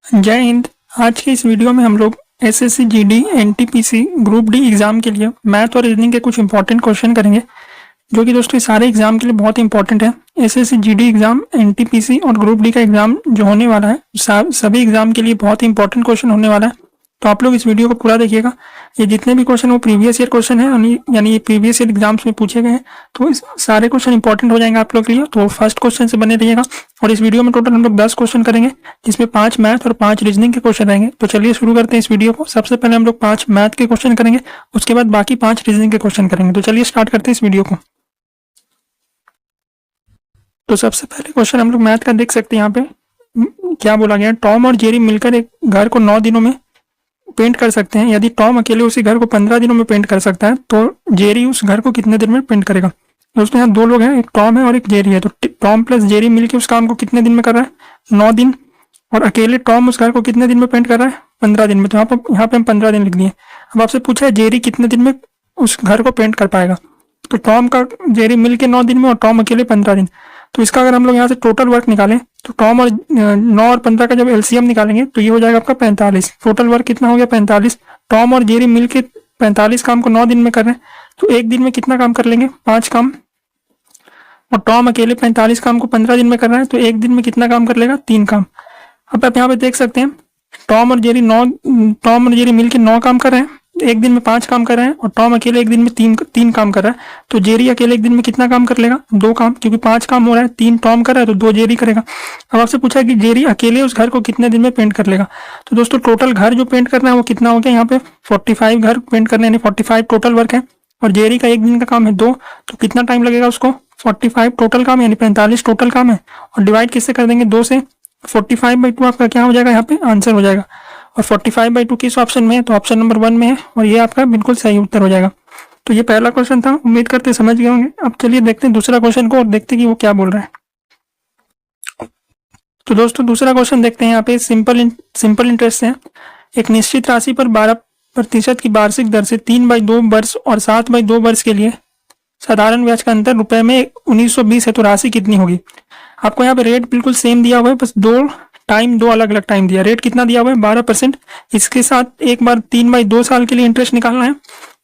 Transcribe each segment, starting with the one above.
जय हिंद। आज की इस वीडियो में हम लोग SSC GD NTPC group D exam के लिए मैथ और रीजनिंग के कुछ इंपॉर्टेंट क्वेश्चन करेंगे, जो कि दोस्तों सारे एग्जाम के लिए बहुत इंपॉर्टेंट है। एसएससी जीडी एग्जाम, एनटीपीसी और ग्रुप डी का एग्जाम जो होने वाला है, सभी एग्जाम के लिए बहुत ही इंपॉर्टेंट क्वेश्चन होने वाला है। तो आप लोग इस वीडियो को पूरा देखिएगा। ये जितने भी क्वेश्चन वो प्रीवियस ईयर क्वेश्चन है, यानी ये प्रीवियस ईयर एग्जाम्स में पूछे गए हैं, तो इस सारे क्वेश्चन इंपॉर्टेंट हो जाएंगे आप लोग के लिए। तो फर्स्ट क्वेश्चन से बने रहिएगा। और इस वीडियो में टोटल हम लोग 10 क्वेश्चन करेंगे, जिसमें 5 मैथ और 5 रीजनिंग के क्वेश्चन रहेंगे। तो चलिए शुरू करते हैं इस वीडियो को। सबसे पहले हम लोग 5 मैथ के क्वेश्चन करेंगे, उसके बाद बाकी 5 रीजनिंग के क्वेश्चन करेंगे। तो चलिए स्टार्ट करते हैं इस वीडियो को। तो सबसे पहले क्वेश्चन हम लोग मैथ का देख सकते हैं। यहाँ पे क्या बोला गया, टॉम और जेरी मिलकर एक घर को 9 दिनों में पेंट कर सकते हैं। यदि टॉम अकेले उसी घर को 15 दिनों में पेंट कर सकता है, तो जेरी उस घर को कितने दिन में पेंट करेगा। दोस्तों यहाँ दो लोग हैं, एक टॉम है और एक जेरी है। तो टॉम प्लस जेरी मिलकर उस काम को कितने दिन में कर रहा है, 9 दिन। और अकेले टॉम उस घर को कितने दिन में पेंट कर रहा है, 15 दिन में। तो यहाँ पे हम 15 दिन लिख दिए। अब आपसे पूछा है जेरी कितने दिन में उस घर को पेंट कर पाएगा। तो टॉम का जेरी मिल के 9 दिन में और टॉम अकेले 15 दिन। तो इसका अगर हम लोग यहाँ से टोटल वर्क निकालें, तो टॉम और 9 और 15 का जब एलसीएम निकालेंगे तो ये हो जाएगा आपका 45। टोटल वर्क कितना हो गया, 45। टॉम और जेरी मिलके 45 काम को 9 दिन में कर रहे हैं, तो एक दिन में कितना काम कर लेंगे, 5 काम। और टॉम अकेले 45 काम को 15 दिन में कर रहा है, तो एक दिन में कितना काम कर लेगा, 3 काम। अब आप यहाँ पे देख सकते हैं टॉम और जेरी मिलके 9 काम कर रहे हैं, एक दिन में 5 काम कर रहे हैं। और टॉम अकेले एक दिन में तीन काम कर रहा है, तो जेरी अकेले एक दिन में कितना काम कर लेगा, 2 काम। क्योंकि 5 काम हो रहा है, 3 टॉम कर रहा है, तो 2 जेरी करेगा। अब आपसे पूछा है कि जेरी अकेले उस घर को कितने दिन में पेंट कर लेगा। तो दोस्तों टोटल घर जो पेंट करना है वो कितना हो गया, यहाँ पे 45 घर पेंट करने, यानी 45 टोटल वर्क है। और जेरी का एक दिन का काम है 2, तो कितना टाइम लगेगा उसको, 45 टोटल काम यानी 45 टोटल काम है। और डिवाइड किससे कर देंगे, 2 से। 45/2 आपका क्या हो जाएगा, यहाँ पे आंसर हो जाएगा। और 45/2 किस ऑप्शन में है, तो ऑप्शन नंबर 1 में है, और ये आपका बिल्कुल सही उत्तर हो जाएगा। तो ये पहला क्वेश्चन था, उम्मीद करते समझ गए होंगे। अब चलिए देखते हैं दूसरा क्वेश्चन को और देखते हैं कि वो क्या बोल रहा है। तो दोस्तों दूसरा क्वेश्चन देखते हैं। यहाँ पे सिंपल इंटरेस्ट है। एक निश्चित राशि पर 12% की वार्षिक दर से 3/2 वर्ष और 7/2 वर्ष के लिए साधारण ब्याज का अंतर रुपए में 1920 है, तो राशि कितनी होगी। आपको यहाँ पे रेट बिल्कुल सेम दिया हुआ है, बस दो अलग अलग टाइम दिया। रेट कितना दिया हुआ है, 12%। इसके साथ एक बार 3/2 साल के लिए इंटरेस्ट निकालना है,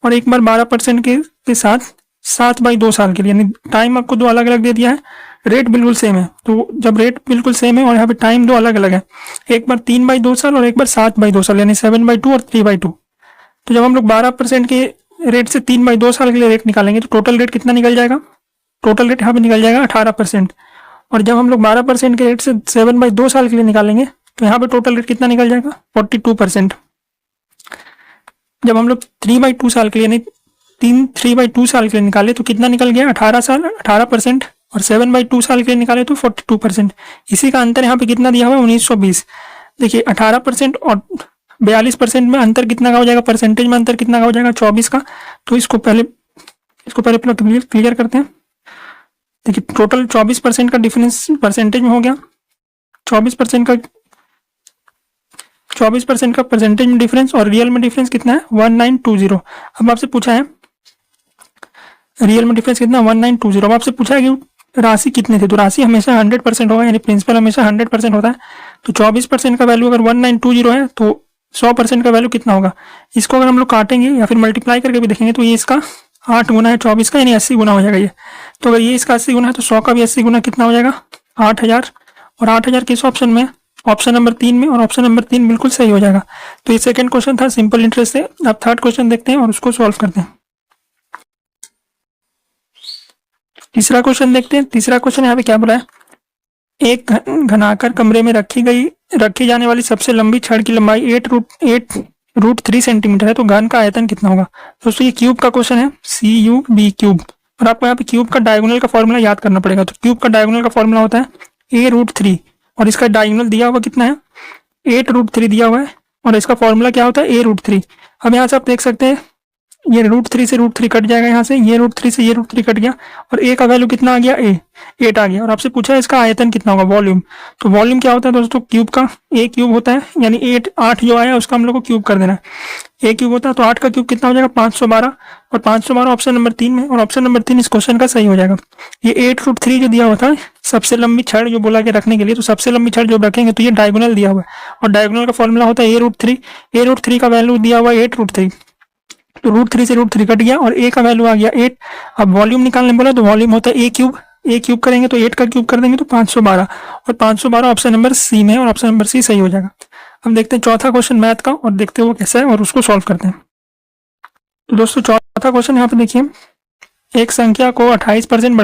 और एक बार 12% के साथ 7/2 साल के लिए, यानी टाइम आपको 2 अलग अलग दे दिया है, रेट बिल्कुल सेम है। तो जब रेट बिल्कुल सेम है और यहाँ पे टाइम 2 अलग अलग है, एक बार 3/2 साल और एक बार 7/2 साल, यानी 7/2 और 3/2। तो जब हम लोग 12% के रेट से 3/2 साल के लिए रेट निकालेंगे, तो टोटल रेट कितना निकल जाएगा, टोटल रेट यहाँ पे निकल जाएगा 18%। और जब हम लोग 12% के रेट से 7/2 साल के लिए निकालेंगे, तो यहाँ पे टोटल रेट कितना निकल जाएगा, 42%। जब हम लोग 3/2 साल के लिए, यानी 3/2 साल के लिए निकाले, तो कितना निकल गया, 18%। और 7/2 साल के लिए निकाले तो 42%। इसी का अंतर यहाँ पे कितना दिया हुआ है, 1920। देखिए 18% और 42% में अंतर कितना का हो जाएगा, परसेंटेज में अंतर कितना का हो जाएगा, 24 का। तो इसको पहले क्लियर करते हैं। देखिए टोटल 24% का डिफरेंस परसेंटेज में हो गया। 24% का परसेंटेज में डिफरेंस, और रियल में डिफरेंस कितना है, 1920। अब आपसे पूछा है रियल में डिफरेंस कितना, 1920। अब आपसे पूछा है कि राशि कितने थे। तो राशि हमेशा 100% होगा, यानी प्रिंसिपल हमेशा 100% होता है। तो 24% का वैल्यू अगर 1920 है, तो 100% का वैल्यू कितना होगा। इसको अगर हम लोग काटेंगे या फिर मल्टीप्लाई करके भी देखेंगे, तो ये इसका 8 गुना है 24 का, यानी 80 गुना हो जाएगा ये। तो अगर ये इसका 80 गुना है, तो 100 का भी 80 गुना कितना हो जाएगा, 8000। और 8000 किस ऑप्शन में, ऑप्शन नंबर 3 में, और ऑप्शन नंबर 3 बिल्कुल सही हो जाएगा। तो ये सेकंड क्वेश्चन था सिंपल इंटरेस्ट से। अब थर्ड क्वेश्चन देखते हैं और उसको सॉल्व करते हैं। तीसरा क्वेश्चन देखते हैं। तीसरा क्वेश्चन यहाँ पे क्या बोला है, एक घनाकार कमरे में रखी जाने वाली सबसे लंबी छड़ की लंबाई 8√3 सेंटीमीटर है, तो घन का आयतन कितना होगा। दोस्तों ये क्यूब का क्वेश्चन है, CUB क्यूब। और आपको यहाँ पे क्यूब का डायगोनल का फॉर्मूला याद करना पड़ेगा। तो क्यूब का डायगोनल का फॉर्मूला होता है A√3, और इसका डायगोनल दिया हुआ कितना है, 8√3 दिया हुआ है, और इसका फॉर्मूला क्या होता है, A√3। अब यहाँ से आप देख सकते हैं ये √3 से √3 कट जाएगा यहाँ से, ये √3 से ये √3 कट गया, और ए का वैल्यू कितना आ गया, 8 आ गया। और आपसे पूछा है इसका आयतन कितना होगा, वॉल्यूम। तो वॉल्यूम क्या होता है दोस्तों, क्यूब का ए क्यूब होता है, यानी 8 जो आया उसका हम लोग को क्यूब कर देना है। ए क्यूब होता है तो 8 का क्यूब कितना हो जाएगा, 512, और 512 ऑप्शन नंबर 3 में, और ऑप्शन नंबर 3 इस क्वेश्चन का सही हो जाएगा। ये 8√3 जो दिया हुआ था, सबसे लंबी छड़ जो बोला के रखने के लिए, तो सबसे लंबी छड़ जो रखेंगे तो ये डायगोनल दिया हुआ है, और डायगोनल का फॉर्मूला होता है a√3 का वैल्यू दिया हुआ है 8√3, तो √3 से √3 कट गया और a का वैल्यू आ गया 8। अब वॉल्यूम निकालने बोला तो वॉल्यूम होता है ए क्यूब करेंगे तो 8 का क्यूब कर देंगे तो 512, और 512 ऑप्शन नंबर सी में, और ऑप्शन नंबर सी सही हो जाएगा। अब देखते हैं चौथा क्वेश्चन मैथ का, और देखते हैं वो कैसा है और उसको सॉल्व करते हैं। तो दोस्तों चौथा क्वेश्चन यहाँ पे देखिए, एक संख्या को 28%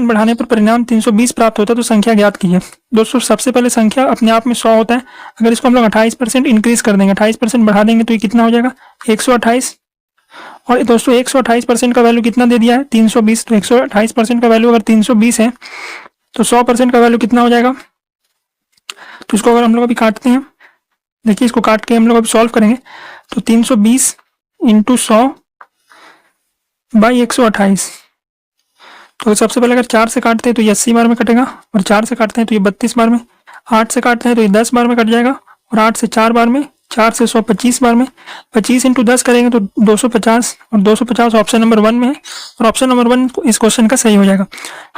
बढ़ाने पर परिणाम 320 प्राप्त होता है, तो संख्या ज्ञात कीजिए। दोस्तों सबसे पहले संख्या अपने आप में 100 होता है, अगर इसको हम लोग 28% इंक्रीज कर देंगे, 28% बढ़ा देंगे तो ये कितना हो जाएगा, 128। और दोस्तों 128% का वैल्यू कितना दे दिया है, 320, तो 128% का वैल्यू अगर 320 है तो 100% का वैल्यू कितना हो जाएगा। तो इसको अगर हम लोग अभी काटते हैं, देखिए इसको काट के हम लोग अभी सॉल्व करेंगे, तो 320 इंटू 100/128। तो सबसे पहले अगर 4 से काटते हैं तो ये 80 बार में कटेगा, और 4 से काटते हैं तो ये 32 बार में, 8 से काटते हैं तो ये 10 बार में कट जाएगा, और 8 से 4 बार में, 4 से 100 25 बार में, 25 इंटू 10 करेंगे तो 250, और 250 ऑप्शन नंबर 1 में है, और ऑप्शन नंबर 1 इस क्वेश्चन का सही हो जाएगा।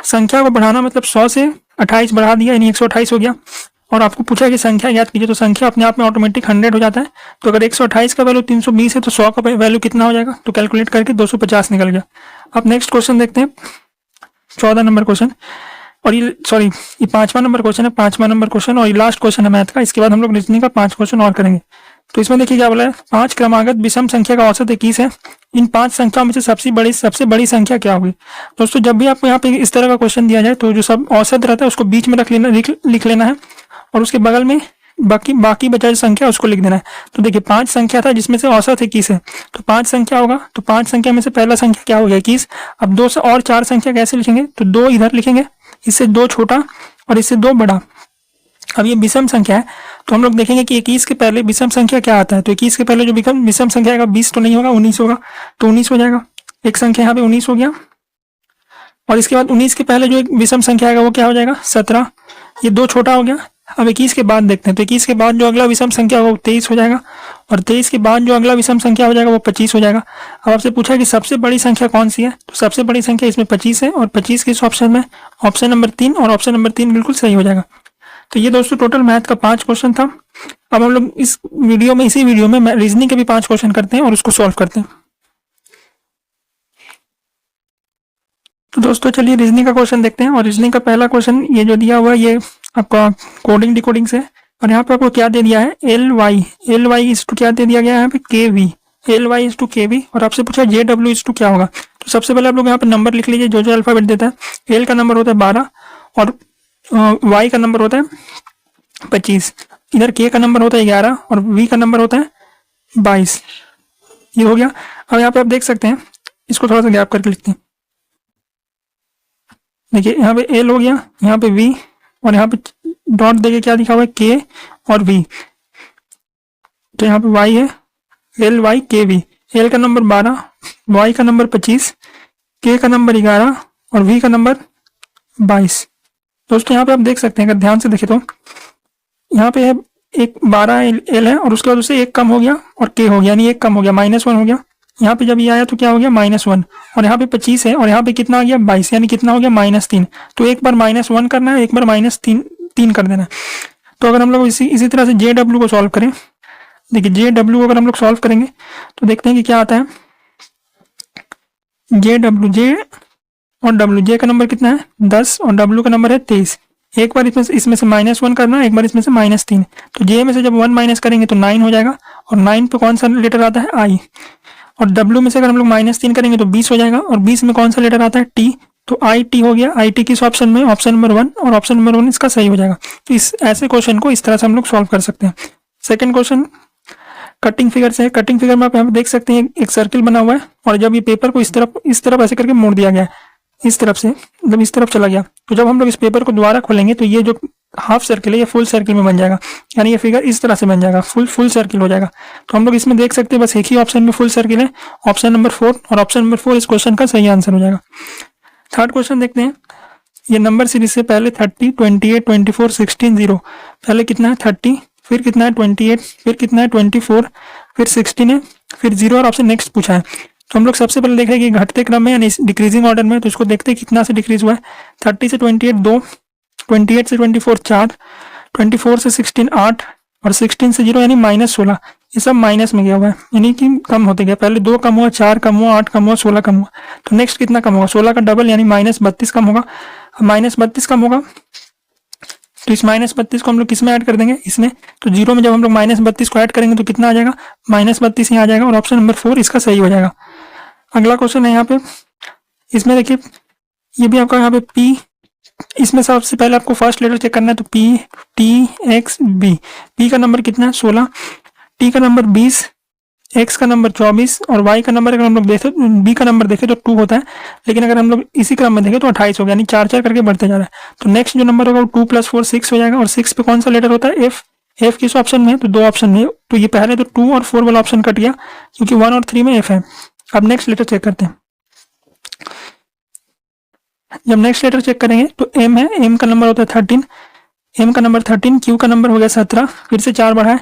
संख्या को बढ़ाना मतलब 100 से 28 बढ़ा दिया, यानी 128 हो गया, और आपको पूछा कि संख्या याद कीजिए, तो संख्या अपने आप में ऑटोमेटिक 100 हो जाता है। तो अगर 128 का वैल्यू 320 है तो 100 का वैल्यू कितना हो जाएगा, तो कैलकुलेट करके 250 निकल गया। अब नेक्स्ट क्वेश्चन देखते हैं, 14 नंबर क्वेश्चन, और ये 5वां नंबर क्वेश्चन है, 5वां नंबर क्वेश्चन, और ये लास्ट क्वेश्चन है मैथ का। इसके बाद हम लोग रीजनिंग का 5 क्वेश्चन और करेंगे। तो इसमें देखिए क्या बोला है, 5 क्रमागत विषम संख्या का औसत 21 है, इन 5 संख्याओं में से सबसे बड़ी संख्या क्या होगी। दोस्तों जब भी आपको यहाँ पे इस तरह का क्वेश्चन दिया जाए तो जो सब औसत रहता है उसको बीच में लिख लेना है, और उसके बगल में बाकी बचा जो संख्या उसको लिख देना है। तो देखिए 5 संख्या था जिसमें से औसत 21 है, तो 5 संख्या होगा, तो 5 संख्या में से पहला संख्या क्या हो गया, 21। अब 2 से और 4 संख्या कैसे लिखेंगे, तो 2 इधर लिखेंगे, इससे 2 छोटा और इससे 2 बड़ा। अब ये विषम संख्या है, तो हम लोग देखेंगे कि 21 के पहले विषम संख्या क्या आता है। तो 21 के पहले जो विषम संख्या आएगा 20 तो नहीं होगा, 19 होगा, तो 19 हो जाएगा। एक संख्या यहाँ पे 19 हो गया, और इसके बाद 19 के पहले जो एक विषम संख्या आएगा वो क्या हो जाएगा, 17। ये 2 छोटा हो गया। अब 21 के बाद देखते हैं, तो 21 के बाद जो अगला विषम संख्या होगा वो 23 हो जाएगा, और 23 के बाद जो अगला विषम संख्या हो जाएगा वो 25 हो जाएगा। अब आपसे पूछा है कि सबसे बड़ी संख्या कौन सी है, तो सबसे बड़ी संख्या इसमें 25 है, और 25 किस ऑप्शन में, ऑप्शन नंबर 3, और ऑप्शन नंबर 3 बिल्कुल सही हो जाएगा। तो ये दोस्तों टोटल मैथ का 5 क्वेश्चन था। अब हम लोग इसी वीडियो में रीजनिंग के भी 5 क्वेश्चन करते हैं और उसको सॉल्व करते हैं। तो दोस्तों चलिए रीजनिंग का क्वेश्चन देखते हैं, और रीजनिंग का पहला क्वेश्चन ये जो दिया हुआ है ये आपका कोडिंग डिकोडिंग से, और यहाँ पे आपको क्या दे दिया है, एल वाई इज टू क्या दे दिया गया है यहाँ पे, K V, L Y is two K V, और आपसे पूछा जे डब्ल्यू इज टू क्या होगा। तो सबसे पहले आप लोग यहाँ पे नंबर लिख लीजिए, जो अल्फाबेट देता है। एल का नंबर होता है 12, और वाई का नंबर होता है 25, इधर के का नंबर होता है 11, और वी का नंबर होता है 22। ये हो गया। अब यहाँ पे आप देख सकते हैं, इसको थोड़ा सा गैप करके लिखते हैं। देखिए यहाँ पे एल हो गया, यहाँ पे वी, और यहाँ पे डॉट देके क्या लिखा हुआ है, के और वी। तो यहाँ पे वाई है, एल वाई के वी। एल का नंबर 12, वाई का नंबर 25, के का नंबर 11, और वी का नंबर 22। दोस्तों यहाँ पे आप देख सकते हैं, अगर ध्यान से देखें तो यहाँ पे है एक 12 एल है, और उसके बाद उससे एक कम हो गया और के हो गया, यानी एक कम हो गया, -1 हो गया। यहाँ पे जब ये आया तो क्या हो गया, -1, और यहाँ पे 25 है, और यहाँ पे कितना आ गया, 22, यानी कितना हो गया, -3। तो एक बार -1 करना है, एक बार -3 कर देना है। तो अगर हम लोग इसी तरह से जे डब्ल्यू को सॉल्व करें, देखिए जे डब्ल्यू अगर हम लोग सॉल्व करेंगे तो देखते हैं कि क्या आता है। जे और डब्ल्यू, जे का नंबर कितना है 10, और डब्ल्यू का नंबर है 23। एक बार इसमें से -1 करना है, एक बार इसमें से -3। तो जे में से जब 1 माइनस करेंगे तो 9 हो जाएगा, और 9 पे कौन सा लेटर आता है, आई। और डब्ल्यू में से अगर हम लोग -3 करेंगे तो 20 हो जाएगा, और 20 में कौन सा लेटर आता है, टी। तो आई टी हो गया। आई टी किस ऑप्शन में, ऑप्शन नंबर 1, और ऑप्शन नंबर 1 इसका सही हो जाएगा। तो इस ऐसे क्वेश्चन को इस तरह से हम लोग सॉल्व कर सकते हैं। सेकंड क्वेश्चन कटिंग फिगर से है। कटिंग फिगर में आप यहाँ पे देख सकते हैं एक सर्किल बना हुआ है, और जब ये पेपर को इस तरफ ऐसे करके मोड़ दिया गया है, इस तरफ से मतलब इस तरफ चला गया, तो जब हम लोग इस पेपर को दोबारा खोलेंगे तो ये जो हाफ सर्किल है, ये फुल सर्किल में बन जाएगा, यानी ये फिगर इस तरह से बन जाएगा, फुल सर्किल हो जाएगा। तो हम लोग इसमें देख सकते हैं बस एक ही ऑप्शन में फुल सर्किल है, ऑप्शन नंबर 4, और ऑप्शन नंबर 4 इस क्वेश्चन का सही आंसर हो जाएगा। थर्ड क्वेश्चन देखते हैं। ये नंबर सीरीज से पहले 30, 28, 24, 16, 0। पहले कितना है 30, फिर कितना है 28, फिर कितना है 24, फिर 16 है, फिर 0 और आपसे नेक्स्ट पूछा है। तो हम लोग सबसे पहले देख रहे हैं कि घटते क्रम में यानी डिक्रीजिंग ऑर्डर में, तो इसको देखते हैं कितना से डिक्रीज हुआ है। 30 से 28 2, 28 से 24 4, 24 से 16 8, और 16 से 0 यानी -16। ये सब माइनस में गया हुआ है, यानी कि कम होते गया। पहले 2 कम हुआ, 4 कम हुआ, 8 कम हुआ, 16 कम हुआ। तो नेक्स्ट कितना कम होगा, 16 का डबल यानी -32 कम होगा। -32 कम होगा तो इस -32 को हम लोग किस में ऐड कर देंगे, इसमें। तो 0 में जब हम लोग -32 को ऐड करेंगे तो कितना आ जाएगा, -32 यहाँ आ जाएगा, और ऑप्शन नंबर 4 इसका सही हो जाएगा। अगला क्वेश्चन है यहाँ पे, इसमें देखिए ये भी आपका यहाँ पे P, इसमें सबसे पहले आपको फर्स्ट लेटर चेक करना है। तो P T X B, P का नंबर कितना है 16, T का नंबर 20, X का नंबर 24, और Y का नंबर अगर हम लोग देखें, B का नंबर देखें तो 2 होता है, लेकिन अगर हम लोग इसी क्रम में देखें तो 28 हो गया, यानी 4 करके बढ़ते जा रहा है। तो नेक्स्ट जो नंबर होगा वो 2 + 4 6 हो जाएगा, और 6 पे कौन सा लेटर होता है, F किस ऑप्शन में है, तो 2 ऑप्शन में। तो ये पहले तो 2 और 4 वाला ऑप्शन कट गया, क्योंकि 1 और 3 में F है। अब नेक्स्ट लेटर चेक करते हैं। जब नेक्स्ट लेटर चेक करेंगे तो M है, M का नंबर होता है 13, M का नंबर 13, Q का नंबर हो गया 17, फिर से 4 बढ़ा है,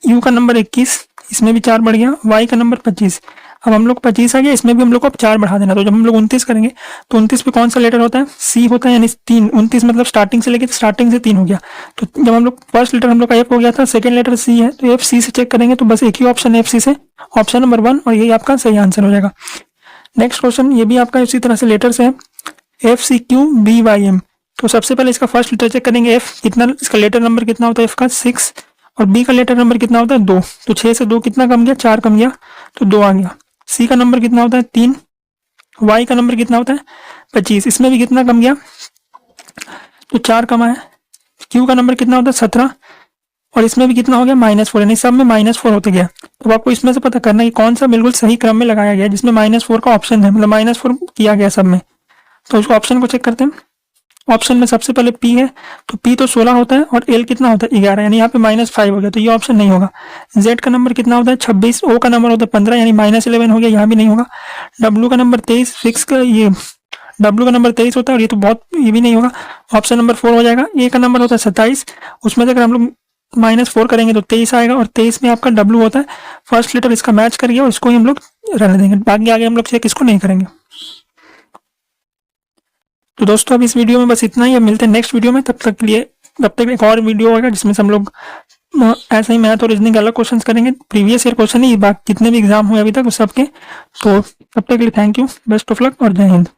U का नंबर 21, इसमें भी 4 बढ़ गया, Y का नंबर 25। अब हम लोग 25 आ गया, इसमें भी हम लोग को अब 4 बढ़ा देना। तो जब हम लोग 29 करेंगे तो 29 पे कौन सा लेटर होता है, C होता है, यानी 3। 29 मतलब स्टार्टिंग से लेके स्टार्टिंग से 3 हो गया। तो जब हम लोग फर्स्ट लेटर हम लोग का F हो गया था, सेकंड लेटर C है, तो FC से चेक करेंगे तो बस एक ही ऑप्शन है FC से, ऑप्शन नंबर 1, और यही आपका सही आंसर हो जाएगा। नेक्स्ट क्वेश्चन, ये भी आपका इसी तरह से लेटर से है, FCQBYM। तो सबसे पहले इसका फर्स्ट लेटर चेक करेंगे, F कितना, इसका लेटर नंबर कितना होता है F का 6, और B का लेटर नंबर कितना होता है 2। तो 6 से 2 कितना कम गया, 4 कम गया, तो 2 आ गया। C का नंबर कितना होता है 3, Y का नंबर कितना होता है 25, इसमें भी कितना कम गया, तो 4 कमा है। Q का नंबर कितना होता है 17, और इसमें भी कितना हो गया -4, यानी सब में -4 होते गया। तो आपको इसमें से पता करना है कि कौन सा बिल्कुल सही क्रम में लगाया गया जिसमें -4 का ऑप्शन है, मतलब -4 किया गया सब में। तो उसको ऑप्शन को चेक करते हैं। ऑप्शन में सबसे पहले P है, तो P तो 16 होता है, और L कितना होता है 11, यानी यहाँ पे -5 हो गया, तो ये ऑप्शन नहीं होगा। Z का नंबर कितना होता है 26, O का नंबर होता है 15, यानी -11 हो गया, यहाँ भी नहीं होगा। W का नंबर 23, फिक्स का ये W का नंबर 23 होता है, और ये तो बहुत, ये भी नहीं होगा, ऑप्शन नंबर 4 हो जाएगा। A का नंबर होता है 27, उसमें से अगर हम लोग -4 करेंगे तो 23 आएगा, और 23 में आपका W होता है। फर्स्ट लेटर इसका मैच कर गया, और इसको ही हम लोग रहने देंगे, बाकी आगे हम लोग चेक इसको नहीं करेंगे। तो दोस्तों अब इस वीडियो में बस इतना ही, अब मिलते हैं नेक्स्ट वीडियो में। तब तक एक और वीडियो होगा जिसमें से हम लोग ऐसा ही मैथ और रीजनिंग अलग क्वेश्चंस करेंगे, प्रीवियस ईयर क्वेश्चन ही, बाकी जितने भी एग्जाम हुए अभी तक उस सबके। तो तब तक के लिए thank you, best of luck और जय हिंद।